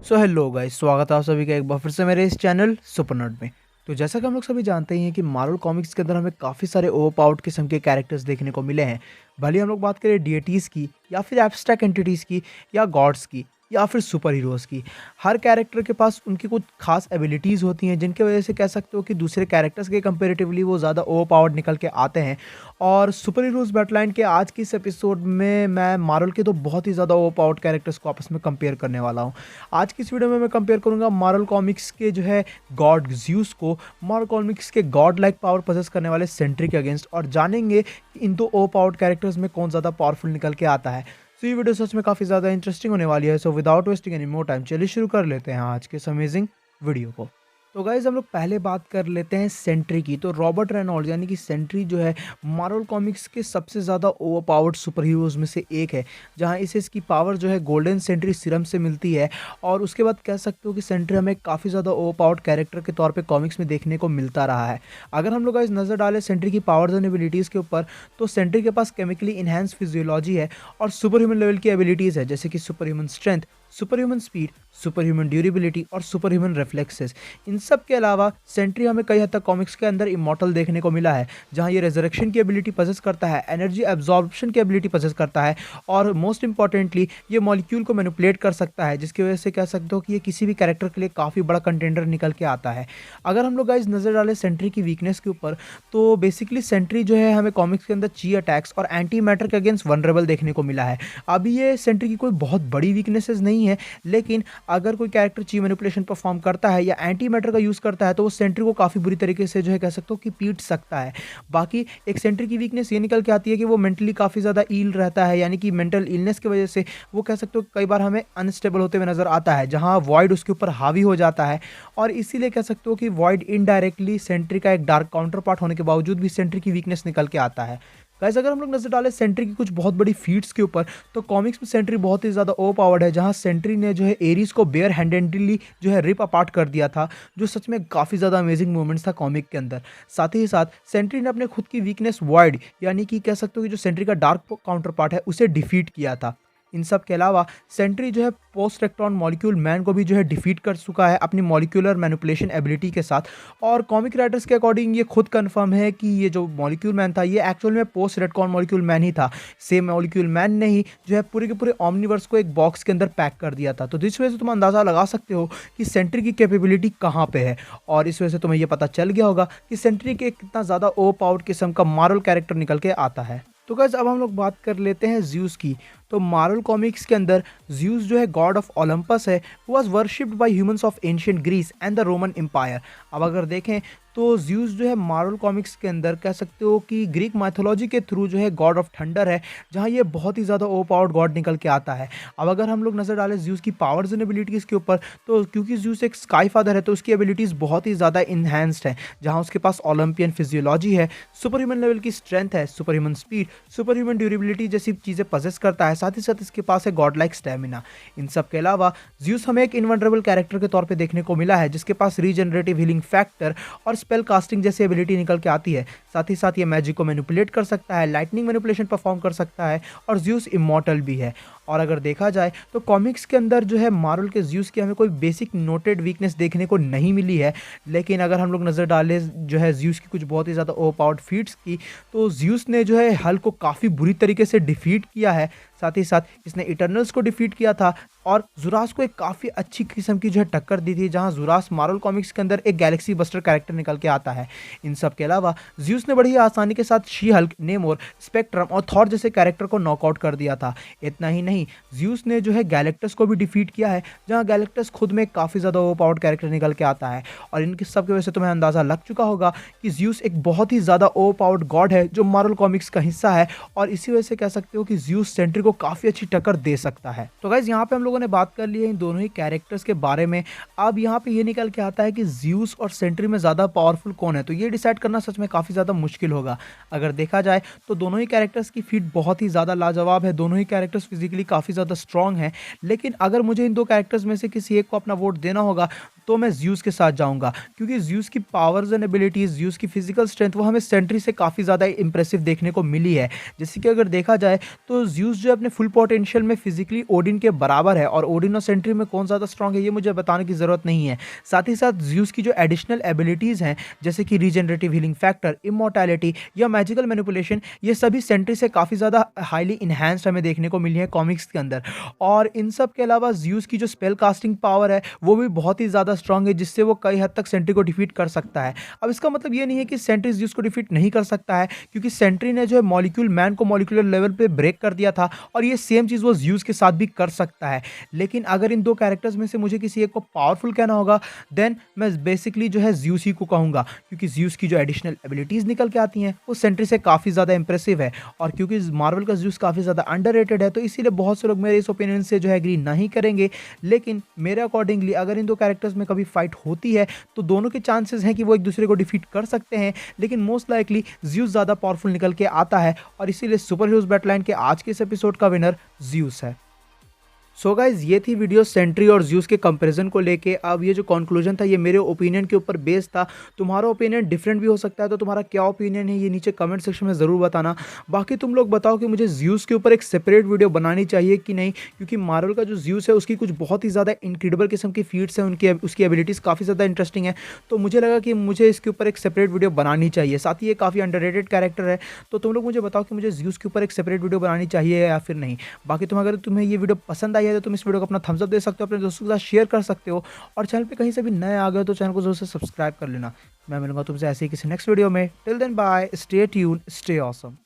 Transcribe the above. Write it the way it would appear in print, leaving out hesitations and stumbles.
So hello guys, स्वागत है आप सभी का एक बार फिर से मेरे इस चैनल सुपरनट में। तो जैसा कि हम लोग सभी जानते ही हैं कि मार्वल कॉमिक्स के अंदर हमें काफ़ी सारे ओवरपावर्ड किस्म के कैरेक्टर्स देखने को मिले हैं। भले ही हम लोग बात करें डीएटीज़ की या फिर एब्स्ट्रैक्ट एंटिटीज़ की या गॉड्स की या फिर सुपर हीरोज़ की। हर कैरेक्टर के पास उनकी कुछ खास एबिलिटीज़ होती हैं जिनकी वजह से कह सकते हो कि दूसरे कैरेक्टर्स के कंपेरेटिवली वो ज़्यादा ओवरपावर्ड निकल के आते हैं। और सुपर हीरोज़ बैटलाइन के आज के इस एपिसोड में मैं मार्वल के तो बहुत ही ज़्यादा ओवरपावर्ड कैरेक्टर्स को आपस में कंपेयर करने वाला हूँ। आज की इस वीडियो में मैं कंपेयर करूंगा मार्वल कॉमिक्स के जो है गॉड ज़्यूस को मार्वल कॉमिक्स के गॉड लाइक पावर पोजेस करने वाले सेंट्री के अगेंस्ट, और जानेंगे कि इन दो ओवरपावर्ड कैरेक्टर्स में कौन ज़्यादा पावरफुल निकल के आता है। तो ये वीडियो सच में काफ़ी ज़्यादा इंटरेस्टिंग होने वाली है। So without wasting any more time चलिए शुरू कर लेते हैं आज के इस अमेजिंग वीडियो को। तो गाइज हम लोग पहले बात कर लेते हैं सेंट्री की। तो रॉबर्ट रेनॉल्ड्स यानी कि सेंट्री जो है मार्वल कॉमिक्स के सबसे ज़्यादा ओवरपावर्ड सुपर हीरोज़ में से एक है, जहां इसे इसकी पावर जो है गोल्डन सेंट्री सीरम से मिलती है। और उसके बाद कह सकते हो कि सेंट्री हमें काफ़ी ज़्यादा ओवरपावर्ड कैरेक्टर के तौर पे कॉमिक्स में देखने को मिलता रहा है। अगर हम लोग गाइज नज़र डालें सेंट्री की पावर्स एंड एबिलिटीज़ के ऊपर, तो सेंट्री के पास केमिकली इन्हेंस फिजियोलॉजी है और सुपर ह्यूमन लेवल की एबिलिटीज़ है, जैसे कि super human strength, super human speed, super human durability और सुपर ह्यूमन रिफ्लेक्सेस। इन सब के अलावा सेंट्री हमें कई हद तक कॉमिक्स के अंदर इमॉर्टल देखने को मिला है, जहां ये रेजरेक्शन की एबिलिटी पजेस करता है, एनर्जी एब्जॉर्प्शन की एबिलिटी पजेस करता है और मोस्ट इंपॉर्टेंटली ये मॉलिक्यूल को मैनिपुलेट कर सकता है, जिसकी वजह से कह सकते हो कि ये किसी भी कैरेक्टर के लिए काफ़ी बड़ा कंटेंडर निकल के आता है। अगर हम लोग गाइस नज़र डालें सेंट्री की वीकनेस के ऊपर, तो बेसिकली सेंट्री जो है हमें कॉमिक्स के अंदर ची अटैक्स और एंटी मैटर के अगेंस्ट वनरेबल देखने को मिला है। अभी ये सेंट्री की कोई बहुत बड़ी वीकनेसेस नहीं है, लेकिन अगर कोई कैरेक्टर ची मैनिपुलेशन परफॉर्म करता है या एंटी मैटर का यूज़ करता है तो वो सेंट्री को काफ़ी बुरी तरीके से जो है कह सकते हो कि पीट सकता है। बाकी एक सेंट्री की वीकनेस ये निकल के आती है कि वो मेंटली काफ़ी ज़्यादा ईल रहता है, यानी कि मेंटल इलनेस की वजह से वो कह सकते हो कई बार हमें अनस्टेबल होते हुए नजर आता है, जहाँ वॉइड उसके ऊपर हावी हो जाता है। और इसीलिए कह सकते हो कि वॉइड इनडायरेक्टली सेंट्री का एक डार्क काउंटर पार्ट होने के बावजूद भी सेंट्री की वीकनेस निकल के आता है। गाइस अगर हम लोग नजर डालें सेंट्री की कुछ बहुत बड़ी फीट्स के ऊपर, तो कॉमिक्स में सेंट्री बहुत ही ज़्यादा ओवरपावर्ड है, जहां सेंट्री ने जो है एरीज को बेयर हैंडेडली जो है रिप अपार्ट कर दिया था, जो सच में काफ़ी ज़्यादा अमेजिंग मोमेंट्स था कॉमिक के अंदर। साथ ही साथ सेंट्री ने अपने खुद की वीकनेस वॉइड यानी कि कह सकते हो कि जो सेंट्री का डार्क काउंटर पार्ट है उसे डिफीट किया था। इन सब के अलावा सेंट्री जो है पोस्ट इलेक्ट्रॉन मॉलिक्यूल मैन को भी जो है डिफीट कर चुका है अपनी मॉलिक्यूलर मैनिपुलेशन एबिलिटी के साथ। और कॉमिक राइटर्स के अकॉर्डिंग ये खुद कंफर्म है कि ये जो मॉलिक्यूल मैन था ये एक्चुअल में पोस्ट इलेक्ट्रॉन मॉलिक्यूल मैन ही था। सेम मॉलिक्यूल मैन ने ही जो है पूरे के पूरे ऑमनिवर्स को एक बॉक्स के अंदर पैक कर दिया था। तो जिस वजह से तुम अंदाज़ा लगा सकते हो कि सेंट्री की कैपेबिलिटी कहाँ पे है, और इस वजह से तुम्हें ये पता चल गया होगा कि सेंट्री के कितना ज़्यादा ओवरपावर्ड किस्म का मार्वल कैरेक्टर निकल के आता है। तो गाइस अब हम लोग बात कर लेते हैं ज़्यूस की। तो मार्वल कॉमिक्स के अंदर ज़्यूस जो है गॉड ऑफ ओलंपस है, was worshipped by humans of ancient Greece and the Roman Empire. अब अगर देखें तो ज़्यूस जो है मार्वल कॉमिक्स के अंदर कह सकते हो कि ग्रीक माइथोलॉजी के थ्रू जो है गॉड ऑफ थंडर है, जहाँ ये बहुत ही ज़्यादा ओवरपावर्ड गॉड निकल के आता है। अब अगर हम लोग नज़र डालें ज़्यूस की पावर्स एंड एबिलिटीज़ के ऊपर, तो क्योंकि ज़्यूस एक स्काई फादर है तो उसकी एबिलिटीज़ बहुत ही ज़्यादा इन्हांस्ड है, जहाँ उसके पास ओलंपियन फिजियोलॉजी है, सुपर ह्यूमन लेवल की स्ट्रेंथ है, super human speed, super human durability जैसी चीज़ें पजेस करता है। साथ ही साथ इसके पास है गॉड लाइक स्टैमिना। इन सब के अलावा ज़्यूस हमें एक इनवनरेबल कैरेक्टर के तौर पे देखने को मिला है, जिसके पास रीजनरेटिव हीलिंग फैक्टर और स्पेल कास्टिंग जैसी एबिलिटी निकल के आती है। साथ ही साथ ये मैजिक को मैनिपुलेट कर सकता है, लाइटनिंग मैनिपुलेशन परफॉर्म कर सकता है, और ज़्यूस इमॉर्टल भी है। और अगर देखा जाए तो कॉमिक्स के अंदर जो है मार्वल के ज़्यूस की हमें कोई बेसिक नोटेड वीकनेस देखने को नहीं मिली है, लेकिन अगर हम लोग नज़र डालें जो है ज़्यूस की कुछ बहुत ही ज़्यादा ओवरपावर्ड फीट्स की, तो ज़्यूस ने जो है हल को काफ़ी बुरी तरीके से डिफीट किया है। साथ ही साथ इसने इटर्नल्स को डिफीट किया था और जुरास को एक काफ़ी अच्छी किस्म की जो है टक्कर दी थी, जहां जुरास मार्वल कॉमिक्स के अंदर एक गैलेक्सी बस्टर कैरेक्टर निकल के आता है। इन सब के अलावा ज़्यूस ने बड़ी आसानी के साथ शी हल्क, नेमोर, स्पेक्ट्रम और थॉर जैसे कैरेक्टर को नॉकआउट कर दिया था। इतना ही नहीं, ज़्यूस ने जो है गैलेक्टस को भी डिफीट किया है, जहां गैलेक्टस खुद में काफ़ी ज़्यादा ओवरपावर्ड कैरेक्टर निकल के आता है। और इनके सब की वजह से तुम्हें अंदाज़ा लग चुका होगा कि ज़्यूस एक बहुत ही ज़्यादा ओवरपावर्ड गॉड है जो मार्वल कॉमिक्स का हिस्सा है, और इसी वजह से कह सकते हो कि ज़्यूस सेंट्री को काफ़ी अच्छी टक्कर दे सकता है। तो गाइस यहाँ पे हम लोगों ने बात कर ली है इन दोनों ही कैरेक्टर्स के बारे में। अब यहाँ पे ये निकल के आता है कि ज़्यूस और सेंट्री में ज़्यादा पावरफुल कौन है, तो ये डिसाइड करना सच में काफ़ी ज़्यादा मुश्किल होगा। अगर देखा जाए तो दोनों ही कैरेक्टर्स की फीट बहुत ही ज़्यादा लाजवाब है, दोनों ही कैरेक्टर्स फिजिकली काफ़ी ज़्यादा स्ट्रॉन्ग हैं, लेकिन अगर मुझे इन दो कैरेक्टर्स में से किसी एक को अपना वोट देना होगा तो मैं ज़्यूस के साथ जाऊंगा, क्योंकि ज़्यूस की पावर्स एंड एबिलिटीज़, ज़्यूस की फिजिकल स्ट्रेंथ वो हमें सेंट्री से काफ़ी ज़्यादा इंप्रेसिव देखने को मिली है। जैसे कि अगर देखा जाए तो ज़्यूस जो अपने फुल पोटेंशियल में फिजिकली ओडिन के बराबर पावर है और ओडिन और सेंट्री में कौन ज़्यादा स्ट्रांग है ये मुझे बताने की ज़रूरत नहीं है। साथ ही साथ ज़्यूस की जो एडिशनल एबिलिटीज़ हैं जैसे कि रीजनरेटिव हीलिंग फैक्टर, इमॉर्टैलिटी या मैजिकल मैनिपुलेशन, ये सभी सेंट्री से काफ़ी ज़्यादा हाईली इन्हांस्ड हमें देखने को मिली है कॉमिक्स के अंदर। और इन सब के अलावा ज़्यूस की जो स्पेल कास्टिंग पावर है वो भी बहुत ही ज़्यादा स्ट्रांग है, जिससे वो कई हद तक सेंट्री को डिफीट कर सकता है। अब इसका मतलब ये नहीं है कि सेंट्री ज़्यूस को डिफीट नहीं कर सकता है, क्योंकि सेंट्री ने जो है मॉलिक्यूल मैन को मॉलिक्यूलर लेवल पे ब्रेक कर दिया था और ये सेम चीज़ वो ज़्यूस के साथ भी कर सकता है। लेकिन अगर इन दो कैरेक्टर्स में से मुझे किसी एक को पावरफुल कहना होगा, देन मैं बेसिकली जो है ज़्यूस ही को कहूँगा, क्योंकि ज़्यूस की जो एडिशनल एबिलिटीज़ निकल के आती हैं वो सेंट्री से काफ़ी ज़्यादा इंप्रेसिव है। और क्योंकि मार्वल का ज़्यूस काफ़ी ज़्यादा अंडररेटेड है, तो इसीलिए बहुत से लोग मेरे इस ओपिनियन से जो है एग्री नहीं करेंगे। लेकिन मेरे अकॉर्डिंगली अगर इन दो कैरेक्टर्स में कभी फाइट होती है तो दोनों के चांसेस हैं कि वो एक दूसरे को डिफीट कर सकते हैं, लेकिन मोस्ट लाइकली ज़्यूस ज़्यादा पावरफुल निकल के आता है और इसीलिए सुपर हीरोज बैटलाइन के आज के इस एपिसोड का विनर ज़्यूस है। सो गाइज ये थी वीडियो सेंट्री और ज़्यूस के कंपैरिजन को लेके। अब ये जो कंक्लूजन था ये मेरे ओपिनियन के ऊपर बेस्ड था, तुम्हारा ओपिनियन डिफरेंट भी हो सकता है, तो तुम्हारा क्या ओपिनियन है ये नीचे कमेंट सेक्शन में ज़रूर बताना। बाकी तुम लोग बताओ कि मुझे ज़्यूस के ऊपर एक सेपरेट वीडियो बनानी चाहिए कि नहीं, क्योंकि मार्वल का जो ज़्यूस है उसकी कुछ बहुत ही ज़्यादा इनक्रेडिबल किस्म की फीट्स हैं, उसकी एबिलिटीज़ काफ़ी ज़्यादा इंटरेस्टिंग है, तो मुझे लगा कि मुझे इसके ऊपर एक सेपरेट वीडियो बनानी चाहिए। साथ ही ये काफ़ी अंडररेटेड कैरेक्टर है, तो तुम लोग मुझे बताओ कि मुझे ज़्यूस के ऊपर एक सेपरेट वीडियो बनानी चाहिए या फिर नहीं। बाकी अगर तुम्हें ये वीडियो पसंद आई है तो तुम इस वीडियो को अपना थम्स अप दे सकते हो, अपने दोस्तों के साथ शेयर कर सकते हो, और चैनल पे कहीं से भी नए आ गए हो तो चैनल को जरूर से सब्सक्राइब कर लेना। मैं मिलूंगा तुमसे ऐसे ही किसी नेक्स्ट वीडियो में। Till then bye, stay tune, stay awesome.